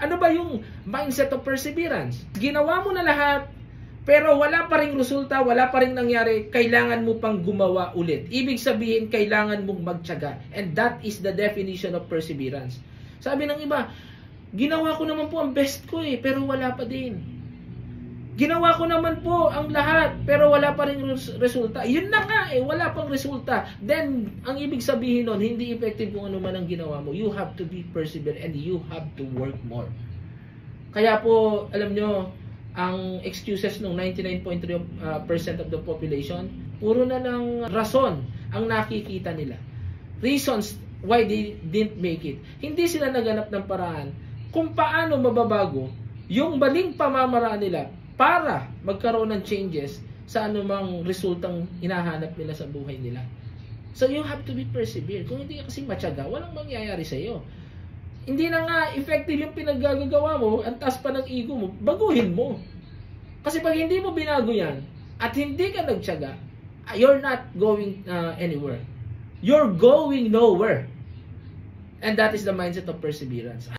Ano ba yung mindset of perseverance? Ginawa mo na lahat, pero wala pa ring resulta, wala pa ring nangyari, kailangan mo pang gumawa ulit. Ibig sabihin, kailangan mong magtiyaga. And that is the definition of perseverance. Sabi ng iba, ginawa ko naman po ang best ko pero wala pa din. Ginawa ko naman po ang lahat, pero wala pa ring resulta. Yun na nga wala pang resulta. Then, ang ibig sabihin nun, hindi effective kung ano man ang ginawa mo. You have to be perseverant and you have to work more. Kaya po, alam nyo, ang excuses ng 99.3% of the population, puro na lang rason ang nakikita nila. Reasons why they didn't make it. Hindi sila naganap ng paraan kung paano mababago yung maling pamamaraan nila para magkaroon ng changes sa anumang resultang hinahanap nila sa buhay nila. So you have to be persevered. Kung hindi ka kasi matyaga, walang mangyayari sa iyo. Hindi na nga effective yung pinaggagawa mo, ang taas pa ng ego mo, baguhin mo. Kasi pag hindi mo binago yan, at hindi ka nagtiyaga, you're not going anywhere. You're going nowhere. And that is the mindset of perseverance.